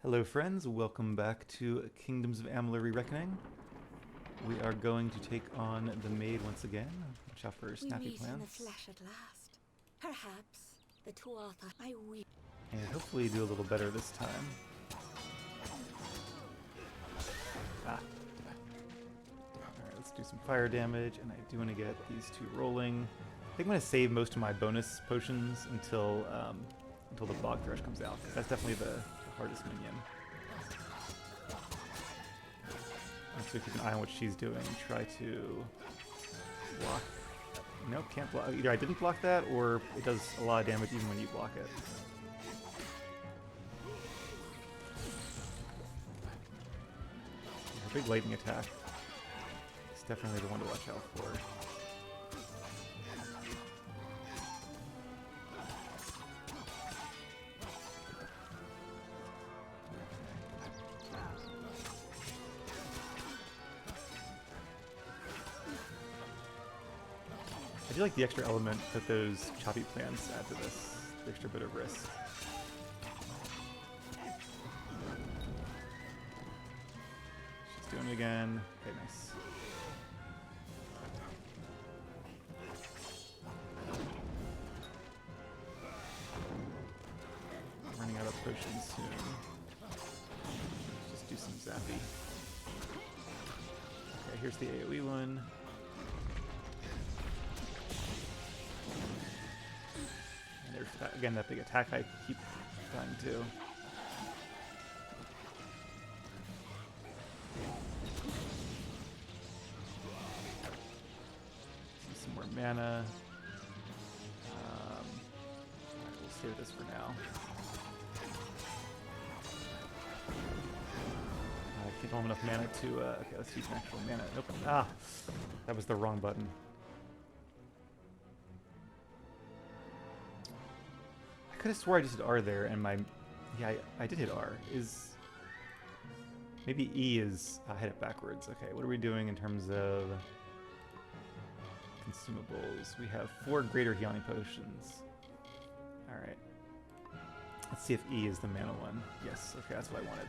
Hello friends, welcome back to Kingdoms of Amalur Re-Reckoning. We are going to take on the Maid once again. Watch out for snappy We meet in the plants. flesh at last. Perhaps the two author I will. And hopefully do a little better this time. Alright, let's do some fire damage, and I do want to get these two rolling. I think I'm going to save most of my bonus potions until the Bog Thresh comes out, because that's definitely the hardest minion. So keep an eye on what she's doing and try to block. Nope, can't block. Either I didn't block that, or it does a lot of damage even when you block it. Her big lightning attack is definitely the one to watch out for. I do like the extra element that those choppy plants add to this, the extra bit of risk. She's doing it again. Okay, nice. I'm running out of potions soon. Let's just do some zappy. Okay, here's the AoE one. Again, that big attack I keep dying to. See some more mana. We'll save this for now. I can't hold enough mana to. Okay, let's use an actual mana. Nope. Ah, that was the wrong button. I could have swore I just hit R there, and my... Yeah, I did hit R. Maybe E is... I hit it backwards. Okay, what are we doing in terms of consumables? We have 4 greater healing potions. Alright. Let's see if E is the mana one. Yes, okay, that's what I wanted.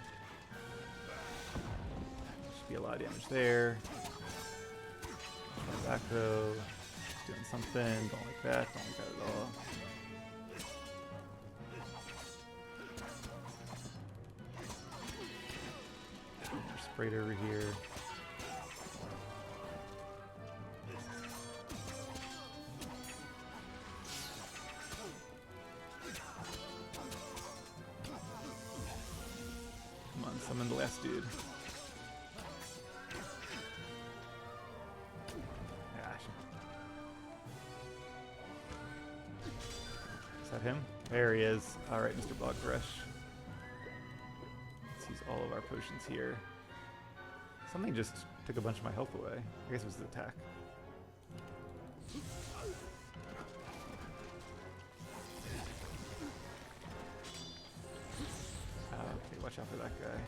Should be a lot of damage there. Back though. Just doing something. Don't like that. Don't like that at all. Sprayed over here. Come on, summon the last dude. Gosh. Is that him? There he is. Alright, Mr. Bog Thresh. Let's use all of our potions here. Something just took a bunch of my health away. I guess it was the attack. Okay, watch out for that guy.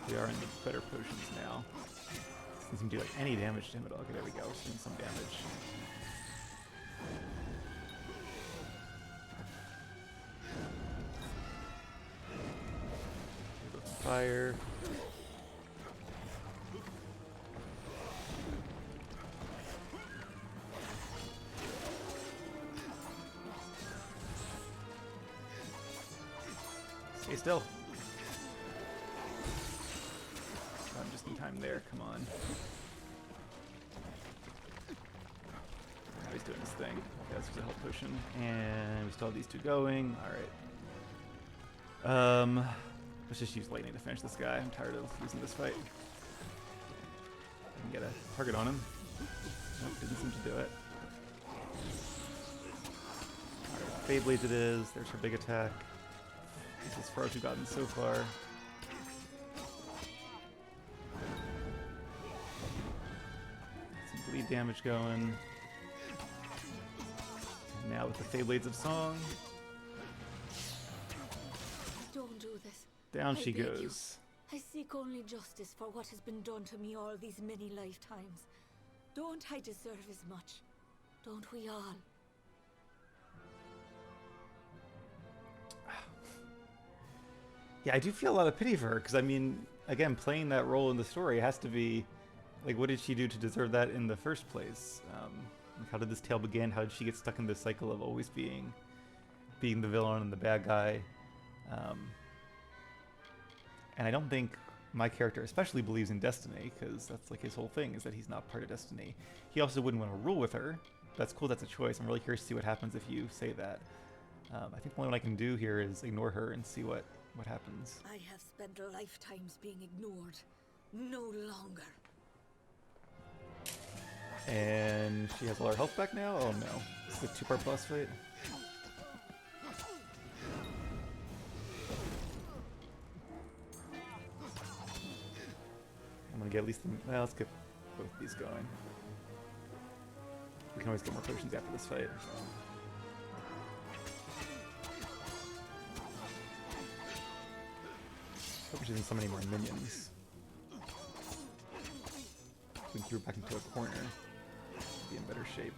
We are in the better potions now. This doesn't do like any damage to him at all. Okay, there we go. We're seeing some damage. Fire. Stay still. I'm just in time there. Come on. Now he's doing his thing. Okay, that's just a health potion. And we still have these two going. Alright. Let's just use lightning to finish this guy. I'm tired of losing this fight. I can get a target on him. Nope, didn't seem to do it. Alright, Fade Blades it is. There's her big attack. This is as far as we've gotten so far. Some bleed damage going. And now with the Fade Blades of Song. Don't do this. Down I she beg goes. you. I seek only justice for what has been done to me all these many lifetimes. Don't I deserve as much? Don't we all? Yeah, I do feel a lot of pity for her, because I mean, again, playing that role in the story has to be, like, what did she do to deserve that in the first place? Like, how did this tale begin? How did she get stuck in this cycle of always being the villain and the bad guy? And I don't think my character especially believes in destiny, because that's like his whole thing, is that he's not part of destiny. He also wouldn't want to rule with her. That's cool, that's a choice. I'm really curious to see what happens if you say that. I think the only one I can do here is ignore her and see what happens. I have spent lifetimes being ignored. No longer. And she has all her health back now? Oh no. It's the two-part boss fight. I'm gonna get at least well, let's get both these going. We can always get more potions after this fight. Hope she doesn't summon any more minions. We can keep her back into a corner. Be in better shape.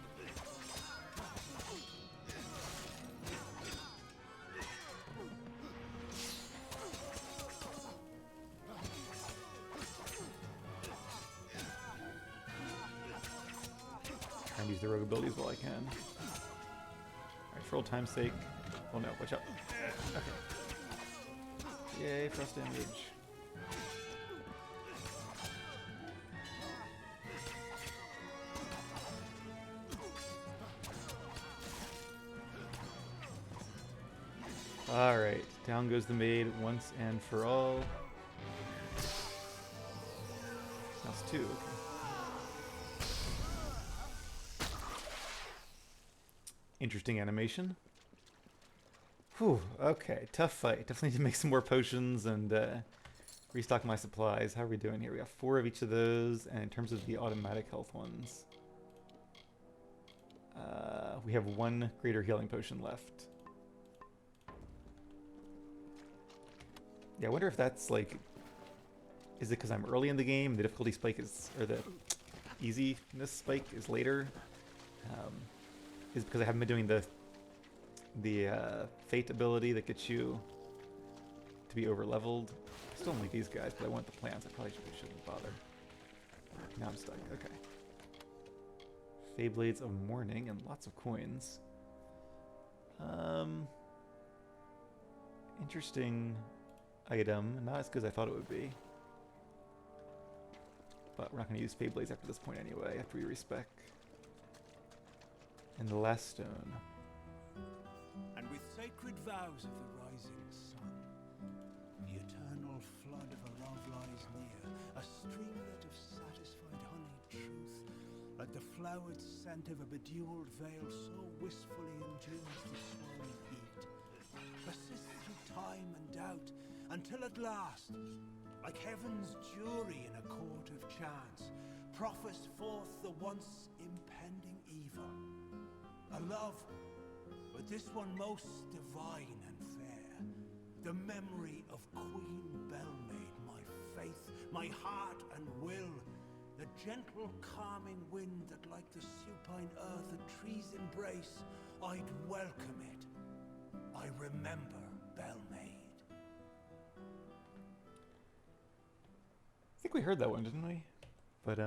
Try and use the rogue abilities while I can. Alright, for old time's sake. Oh no, watch out. Okay. Yay, frost damage. Alright, down goes the maid once and for all. That's two, okay. Interesting animation. Whew, okay, tough fight. Definitely need to make some more potions and restock my supplies. How are we doing here? We got 4 of each of those, and in terms of the automatic health ones, we have 1 greater healing potion left. Yeah, I wonder if that's like, is it because I'm early in the game, the difficulty spike is, or the easiness spike is later? Is it because I haven't been doing the fate ability that gets you to be over leveled? I still don't like these guys, but I want the plants. I probably shouldn't bother. Now I'm stuck. Okay. Fey Blades of Mourning and lots of coins. Interesting item. Not as good as I thought it would be. But we're not going to use Fey Blades after this point anyway, after we respec. And the last stone. And with sacred vows of the rising sun, the eternal flood of a love lies near, a streamlet of satisfied honeyed truth, like the flowered scent of a bedewled veil so wistfully endues the swirling heat, persists through time and doubt, until at last, like heaven's jury in a court of chance, proffers forth the once impending evil. A love, but this one most divine and fair, the memory of Queen Belmaid, my faith, my heart and will, the gentle calming wind that like the supine earth a tree's embrace, I'd welcome it. I remember Belmaid. I think we heard that one, didn't we? But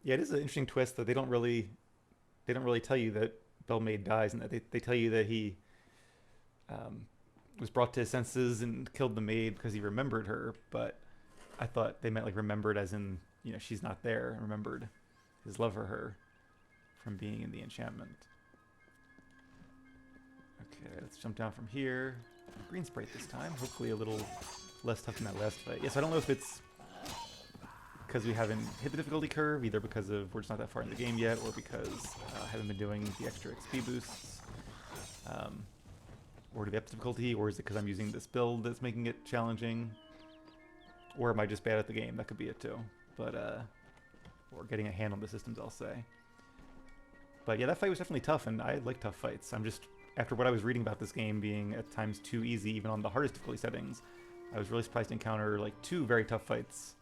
yeah, it is an interesting twist that they don't really tell you that Belmaid dies, and that they tell you that he was brought to his senses and killed the maid because he remembered her. But I thought they meant like remembered as in, you know, she's not there. Remembered his love for her from being in the enchantment. Okay, let's jump down from here. Green Sprite this time. Hopefully a little less tough than that last fight. Yes, I don't know if it's because we haven't hit the difficulty curve, either because of we're just not that far in the game yet, or because I haven't been doing the extra XP boosts, or do we have difficulty, or is it because I'm using this build that's making it challenging, or am I just bad at the game? That could be it too, but or getting a hand on the systems, I'll say. But yeah, that fight was definitely tough, and I like tough fights. I'm just, after what I was reading about this game being at times too easy, even on the hardest difficulty settings, I was really surprised to encounter like 2 very tough fights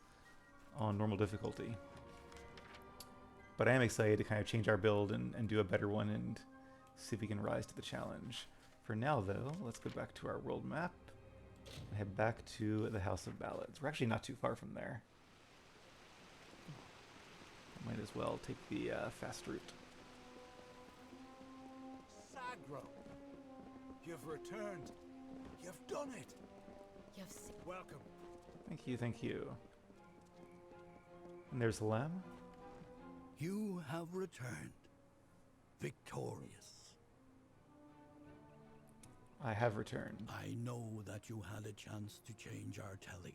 on normal difficulty. But I am excited to kind of change our build and do a better one and see if we can rise to the challenge. For now though, let's go back to our world map Head back to the House of Ballads. We're actually not too far from there. Might as well take the fast route. Sagro, you've returned. You've done it. You've seen. Welcome. Thank you, thank you. And there's Lem. You have returned, victorious. I have returned. I know that you had a chance to change our telling,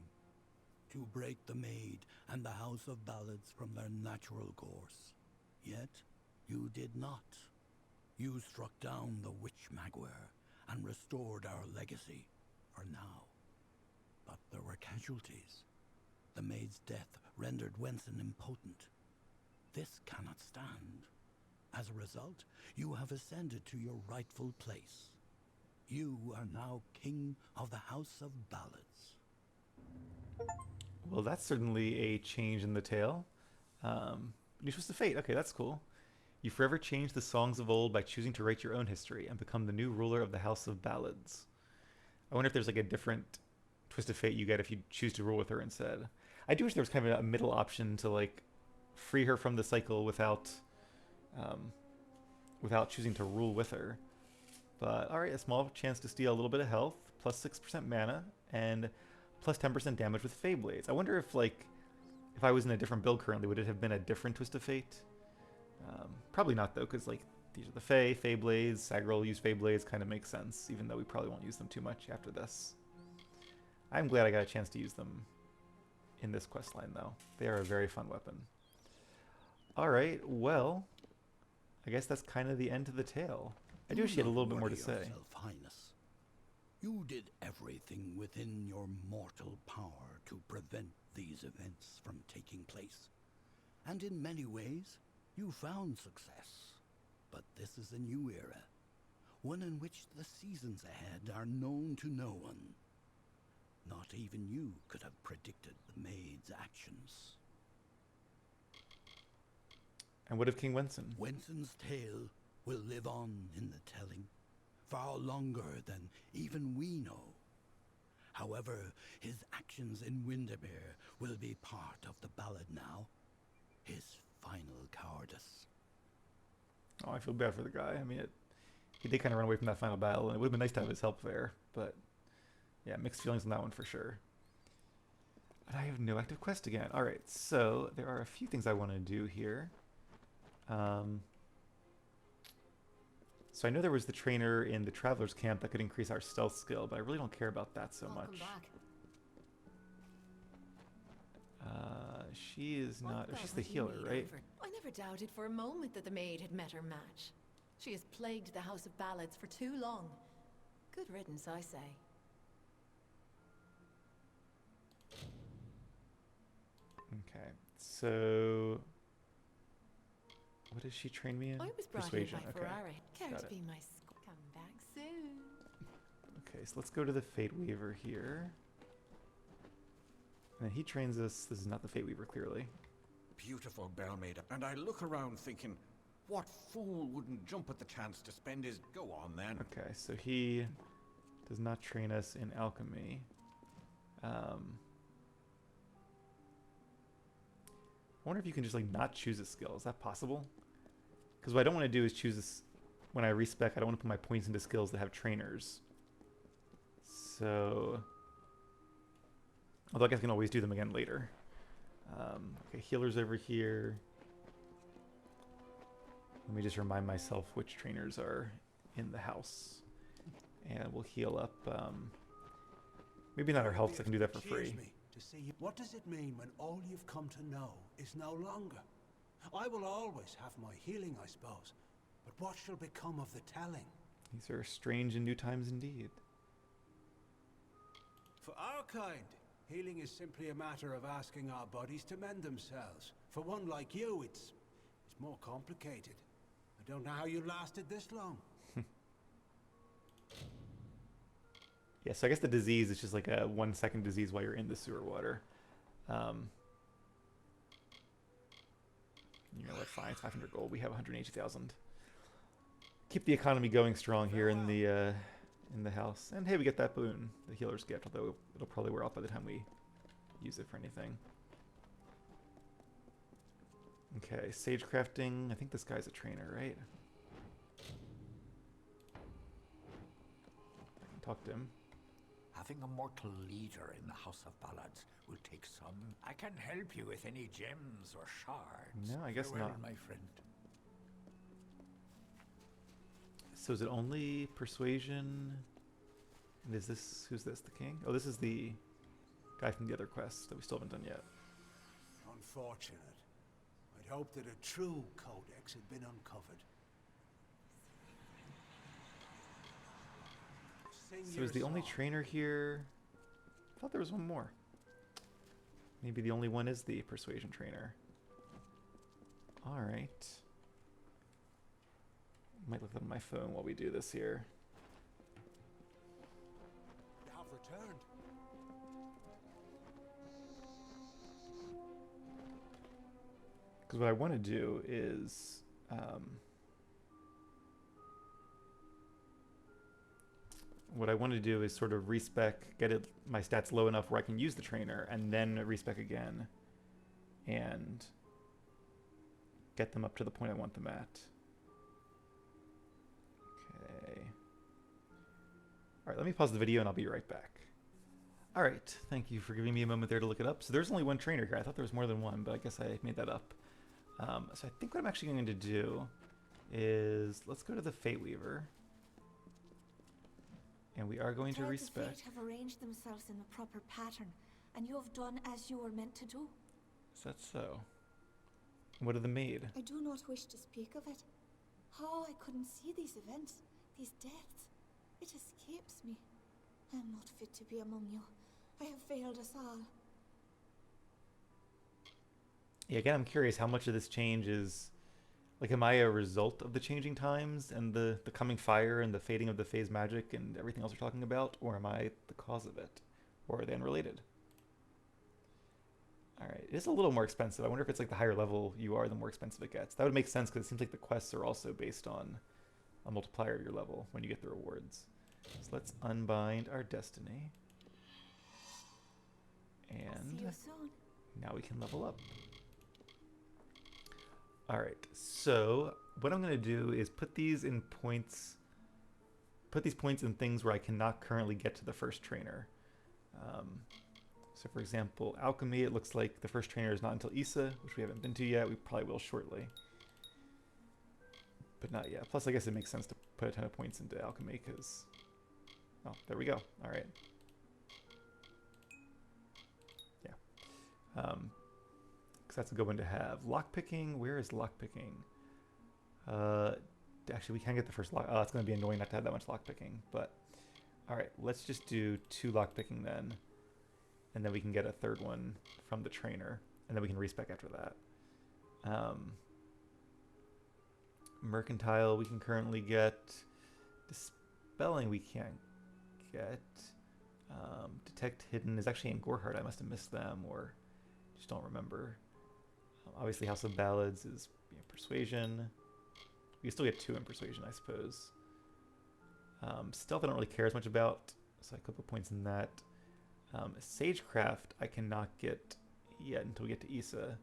to break the Maid and the House of Ballads from their natural course. Yet, you did not. You struck down the witch Maguire and restored our legacy, for now. But there were casualties. The Maid's death rendered Wenson impotent. This cannot stand. As a result, you have ascended to your rightful place. You are now king of the House of Ballads. Well, that's certainly a change in the tale. New twist of fate. Okay, that's cool. You forever change the songs of old by choosing to write your own history and become the new ruler of the House of Ballads. I wonder if there's like a different twist of fate you get if you choose to rule with her instead. I do wish there was kind of a middle option to like free her from the cycle without choosing to rule with her. But alright, a small chance to steal a little bit of health, plus 6% mana, and plus 10% damage with Fey Blades. I wonder if like if I was in a different build currently, would it have been a different twist of fate? Probably not though, because like these are the Fey Blades, Sagril use Fey Blades, kind of makes sense, even though we probably won't use them too much after this. I'm glad I got a chance to use them in this questline though. They are a very fun weapon. Alright, well, I guess that's kind of the end of the tale. I do wish you had a little bit more to say. Yourself, Highness. You did everything within your mortal power to prevent these events from taking place. And in many ways, you found success. But this is a new era, one in which the seasons ahead are known to no one. Not even you could have predicted the Maid's actions. And what of King Wenson? Wenson's tale will live on in the telling, far longer than even we know. However, his actions in Windemere will be part of the ballad now. His final cowardice. Oh, I feel bad for the guy. I mean, he did kind of run away from that final battle, and it would have been nice to have his help there. But yeah, mixed feelings on that one for sure. And I have no active quest again. All right, so there are a few things I want to do here. So I know there was the trainer in the Traveler's Camp that could increase our stealth skill, but I really don't care about that so much. Back. She is not... Oh, she's the healer, right? I never doubted for a moment that the Maid had met her match. She has plagued the House of Ballads for too long. Good riddance, I say. Okay, so... What does she train me in? I was brought Persuasion, in by okay. Ferrari. Care Got to it. be my come back soon. Okay, so let's go to the Fate Weaver here. And then he trains us. This is not the Fate Weaver, clearly. Beautiful Bellmaid, and I look around thinking, what fool wouldn't jump at the chance to spend his... Go on then. Okay, so he does not train us in alchemy. I wonder if you can just like not choose a skill. Is that possible? Because what I don't want to do is choose this when I respec. I don't want to put my points into skills that have trainers. So, although I guess I can always do them again later. Okay, healer's over here. Let me just remind myself which trainers are in the house. And we'll heal up. Maybe not our health, 'cause I can do that for free. To see what does it mean when all you've come to know is no longer? I will always have my healing, I suppose. But what shall become of the telling? These are strange and new times indeed. For our kind, healing is simply a matter of asking our bodies to mend themselves. For one like you, it's more complicated. I don't know how you lasted this long. Yeah, so I guess the disease is just like a 1 second disease while you're in the sewer water. You know what, fine, it's 500 gold. We have 180,000. Keep the economy going strong here in the in the house. And hey, we get that boon, the healer's gift, although it'll probably wear off by the time we use it for anything. Okay, sage crafting. I think this guy's a trainer, right? I can talk to him. Having a mortal leader in the House of Ballads will take some. I can help you with any gems or shards. No, I guess Farewell, not. my friend. So is it only persuasion? And is this, who's this, the king? Oh, this is the guy from the other quest that we still haven't done yet. Unfortunate. I'd hoped that a true codex had been uncovered. Sing So your is the only song. trainer here? I thought there was one more. Maybe the only one is the persuasion trainer. Alright. Might look up on my phone while we do this here. You have returned. Because what I want to do is... what I want to do is sort of respec, get it my stats low enough where I can use the trainer, and then respec again, and get them up to the point I want them at. Okay. All right, let me pause the video and I'll be right back. All right, thank you for giving me a moment there to look it up. So there's only one trainer here. I thought there was more than one, but I guess I made that up. So I think what I'm actually going to do is, let's go to the Fate Weaver. And we are going to The respec. fate have arranged themselves in the proper pattern, and you have done as you were meant to do. Is that so? What of the Maid? I do not wish to speak of it. How I couldn't see these events, these deaths. It escapes me. I am not fit to be among you. I have failed us all. Yeah, again, I'm curious how much of this change is... Like, am I a result of the changing times and the coming fire and the fading of the phase magic and everything else we're talking about? Or am I the cause of it? Or are they unrelated? Alright, it is a little more expensive. I wonder if it's like the higher level you are, the more expensive it gets. That would make sense because it seems like the quests are also based on a multiplier of your level when you get the rewards. So let's unbind our destiny. See And you soon. now we can level up. Alright, so what I'm going to do is put these in points, put these points in things where I cannot currently get to the first trainer. So for example, alchemy, it looks like the first trainer is not until Issa, which we haven't been to yet. We probably will shortly. But not yet. Plus, I guess it makes sense to put a ton of points into alchemy because... Oh, there we go. Alright. Yeah. Because that's a good one to have. Lockpicking, where is lockpicking? Actually, we can get the first lock. Oh, it's going to be annoying not to have that much lockpicking. But, alright, let's just do 2 lockpicking then. And then we can get a third one from the trainer. And then we can respec after that. Mercantile, we can currently get. Dispelling, we can't get. Detect Hidden is actually in Goreheart. I must have missed them or just don't remember. Obviously, House of Ballads is Persuasion. We can still get 2 in Persuasion, I suppose. Stealth I don't really care as much about, so I could put points in that. Sagecraft I cannot get yet until we get to Issa.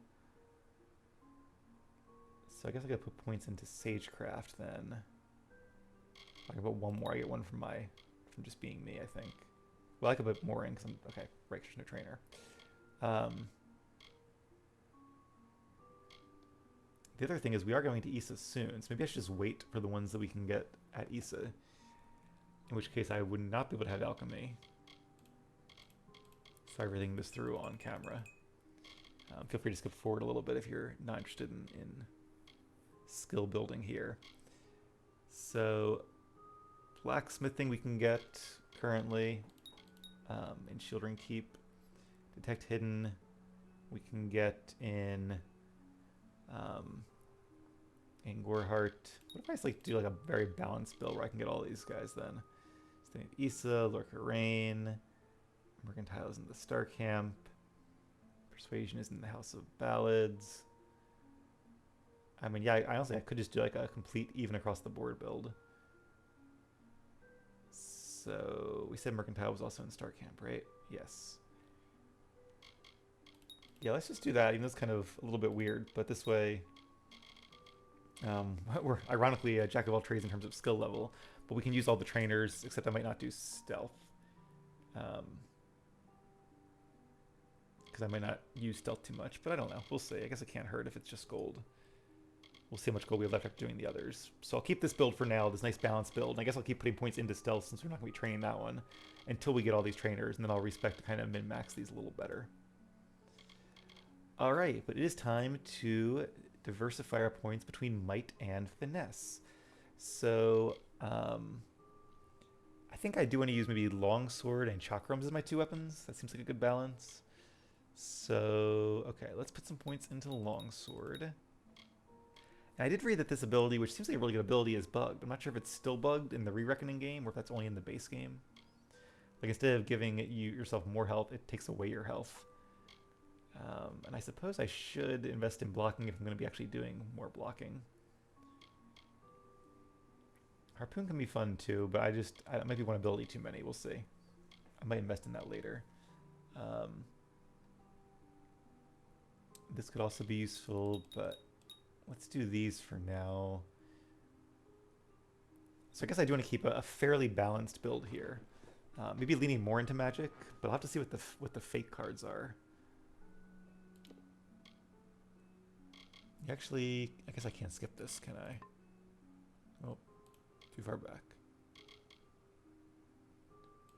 So I guess I gotta put points into Sagecraft then. I can put one more. I get one from just being me, I think. Well, I could put more in because I'm okay. Right, there's no trainer. The other thing is we are going to Issa soon, so maybe I should just wait for the ones that we can get at Issa. In which case I would not be able to have alchemy. Sorry for thinking this through on camera. Feel free to skip forward a little bit if you're not interested in skill building here. So, blacksmithing we can get currently in Shieldring Keep. Detect Hidden we can get in Goreheart. What if I just like do like a very balanced build where I can get all these guys then? So Issa, Lurker Rain, Mercantile is in the Star Camp. Persuasion is in the House of Ballads. I mean, yeah, I honestly I could just do like a complete even across the board build. So we said Mercantile was also in Star Camp, right? Yes. Yeah, let's just do that. Even though it's kind of a little bit weird, but this way, we're ironically a jack of all trades in terms of skill level, but we can use all the trainers, except I might not do stealth. Because I might not use stealth too much, but I don't know. We'll see. I guess it can't hurt if it's just gold. We'll see how much gold we have left after doing the others. So I'll keep this build for now, this nice balanced build. And I guess I'll keep putting points into stealth since we're not going to be training that one until we get all these trainers, and then I'll respect to kind of min-max these a little better. All right, but it is time to diversify our points between might and finesse. So I think I do want to use maybe longsword and chakrams as my two weapons. That seems like a good balance. So, okay, let's put some points into longsword. And I did read that this ability, which seems like a really good ability, is bugged. I'm not sure if it's still bugged in the re-reckoning game or if that's only in the base game. Like, instead of giving yourself more health, it takes away your health. And I suppose I should invest in blocking if I'm going to be actually doing more blocking. Harpoon can be fun too, but I might be one ability too many. We'll see. I might invest in that later. This could also be useful, but let's do these for now. So I guess I do want to keep a fairly balanced build here. Maybe leaning more into magic, but I'll have to see what the fake cards are. Actually, I guess I can't skip this, can I? Oh, too far back.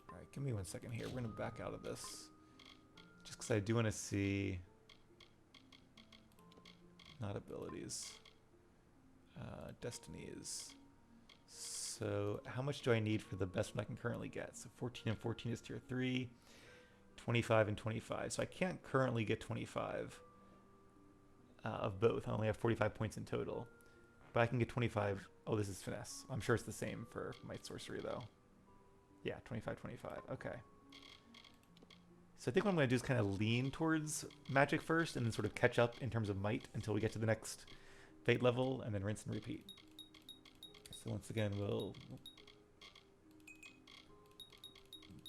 Alright, give me 1 second here. We're going to back out of this. Just because I do want to see... Not abilities. Destinies. So, how much do I need for the best one I can currently get? So, 14 and 14 is tier 3. 25 and 25. So, I can't currently get 25. Of both. I only have 45 points in total. But I can get 25. Oh, this is finesse. I'm sure it's the same for might sorcery, though. Yeah, 25, 25. Okay. So I think what I'm going to do is kind of lean towards magic first and then sort of catch up in terms of might until we get to the next fate level and then rinse and repeat. So once again, we'll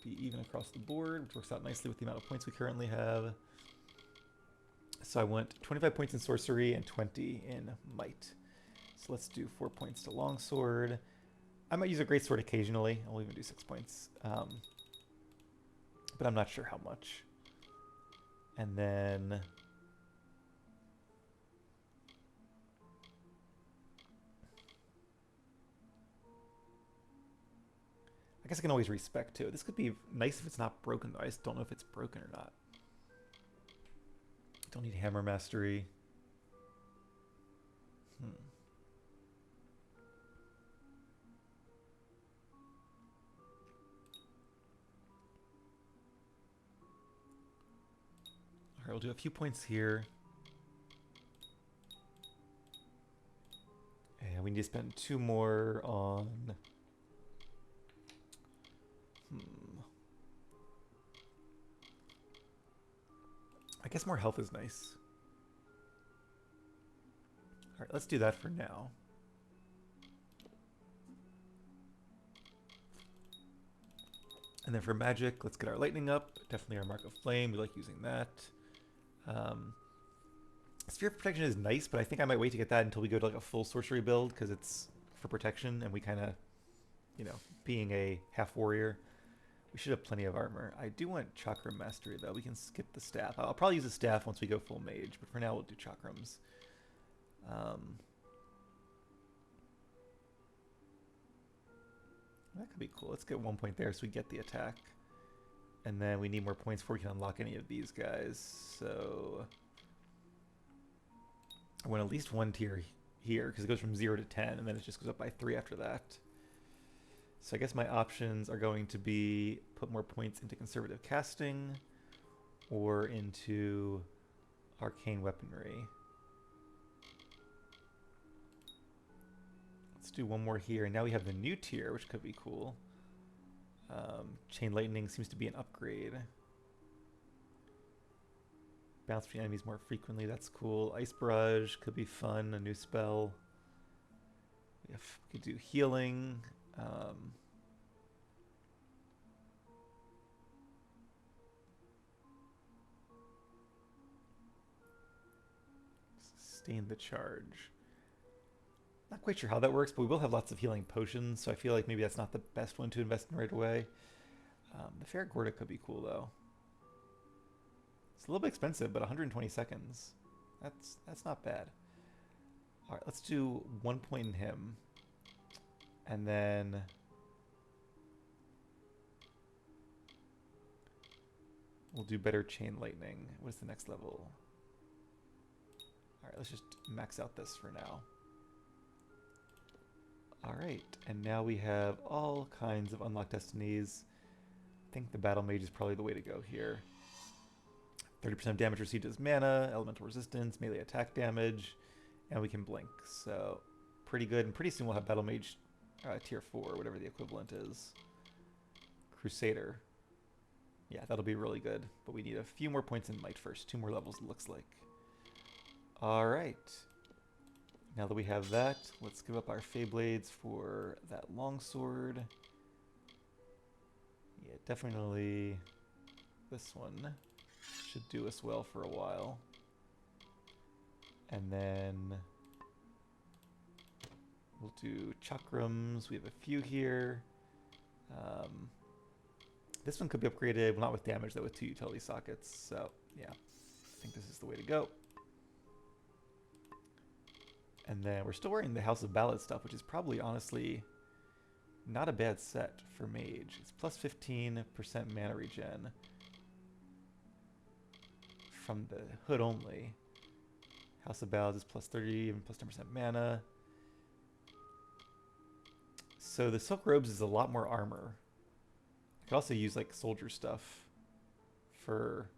be even across the board, which works out nicely with the amount of points we currently have. So I want 25 points in sorcery and 20 in might. So let's do 4 points to longsword. I might use a greatsword occasionally. I'll even do 6 points. But I'm not sure how much. And then... I guess I can always respec too. This could be nice if it's not broken though. I just don't know if it's broken or not. Don't need hammer mastery. Alright, we'll do a few points here. And we need to spend 2 more on... I guess more health is nice. Alright, let's do that for now. And then for magic, let's get our lightning up. Definitely our Mark of Flame. We like using that. Sphere of Protection is nice, but I think I might wait to get that until we go to like a full sorcery build because it's for protection and we kind of, you know, being a half warrior, we should have plenty of armor. I do want Chakra Mastery though. We can skip the staff. I'll probably use the staff once we go full mage, but for now we'll do chakrams. That could be cool. Let's get 1 point there so we get the attack. And then we need more points before we can unlock any of these guys. So I want at least 1 tier here because it goes from 0 to 10 and then it just goes up by 3 after that. So I guess my options are going to be put more points into conservative casting or into arcane weaponry. Let's do 1 more here. And now we have the new tier, which could be cool. Chain Lightning seems to be an upgrade. Bounce between enemies more frequently, that's cool. Ice Barrage could be fun, a new spell. We could do healing. Sustain the charge. Not quite sure how that works, but we will have lots of healing potions, so I feel like maybe that's not the best one to invest in right away. The Fair Gorda could be cool, though. It's a little bit expensive, but 120 seconds. That's not bad. All right, let's do 1 point in him. And then... we'll do better Chain Lightning. What's the next level? Alright, let's just max out this for now. Alright, and now we have all kinds of unlocked destinies. I think the Battle Mage is probably the way to go here. 30% damage received as mana, elemental resistance, melee attack damage, and we can blink. So, pretty good. And pretty soon we'll have Battle Mage tier 4, whatever the equivalent is. Crusader. Yeah, that'll be really good. But we need a few more points in Might first. 2 more levels, it looks like. Alright. Now that we have that, let's give up our Fey Blades for that longsword. Yeah, definitely this one should do us well for a while. And then we'll do chakrams. We have a few here. This one could be upgraded, well, not with damage, though, with 2 utility sockets. So, yeah, I think this is the way to go. And then we're still wearing the House of Ballad stuff, which is probably, honestly, not a bad set for Mage. It's plus 15% mana regen from the hood only. House of Ballads is plus 30 and plus 10% mana. So the Silk Robes is a lot more armor. I could also use like soldier stuff for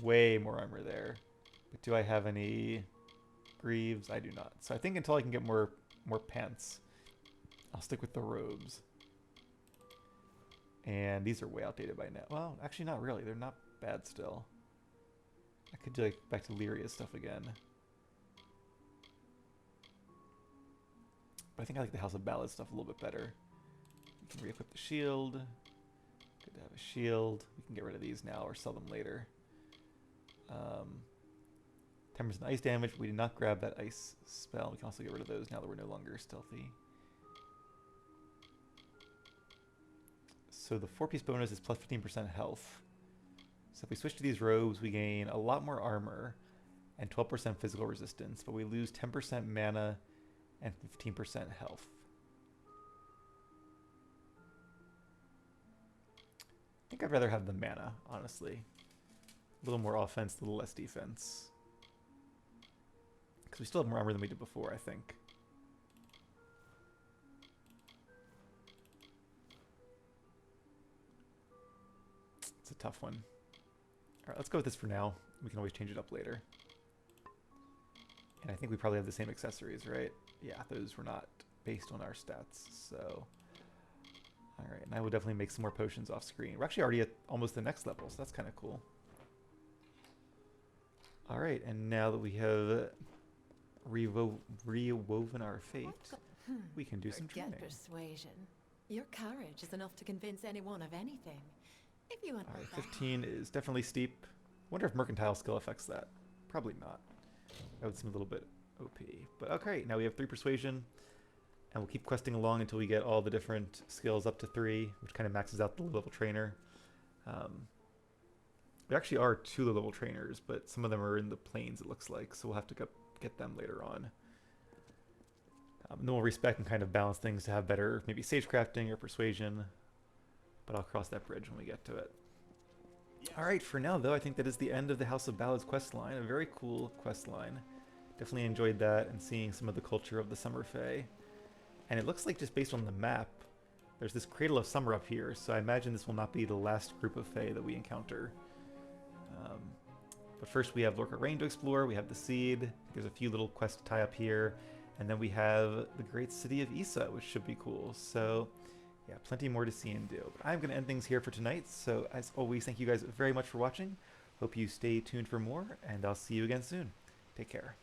way more armor there. But do I have any greaves? I do not. So I think until I can get more pants, I'll stick with the robes. And these are way outdated by now. Well, actually not really. They're not bad still. I could do like back to Lyria stuff again. But I think I like the House of Ballad stuff a little bit better. We can re-equip the shield. Good to have a shield. We can get rid of these now or sell them later. 10% ice damage. We did not grab that ice spell. We can also get rid of those now that we're no longer stealthy. So the 4-piece bonus is plus 15% health. So if we switch to these robes, we gain a lot more armor and 12% physical resistance, but we lose 10% mana and 15% health. I think I'd rather have the mana, honestly. A little more offense, a little less defense. Because we still have more armor than we did before, I think. It's a tough one. Alright, let's go with this for now. We can always change it up later. And I think we probably have the same accessories, right? Yeah, those were not based on our stats, so... Alright, and I will definitely make some more potions off screen. We're actually already at almost the next level, so that's kind of cool. Alright, and now that we have rewoven our fate, we can do some training. Forget persuasion. Your courage is enough to convince anyone of anything. If you want. Alright, 15 is definitely steep. Wonder if mercantile skill affects that. Probably not. That would seem a little bit OP. But okay, now we have 3 persuasion, and we'll keep questing along until we get all the different skills up to 3, which kind of maxes out the level trainer. There actually are 2 level trainers, but some of them are in the plains, it looks like, so we'll have to get them later on. And then we'll respec and kind of balance things to have better, maybe sage crafting or persuasion, but I'll cross that bridge when we get to it. Alright, for now though, I think that is the end of the House of Ballads quest line. A very cool quest line. Definitely enjoyed that and seeing some of the culture of the Summer Fae. And it looks like, just based on the map, there's this Cradle of Summer up here, so I imagine this will not be the last group of Fae that we encounter. But first we have Lorca Rain to explore, we have the Seed, there's a few little quests to tie up here, and then we have the great city of Issa, which should be cool. So yeah, plenty more to see and do. But I'm going to end things here for tonight, so as always, thank you guys very much for watching. Hope you stay tuned for more, and I'll see you again soon. Take care.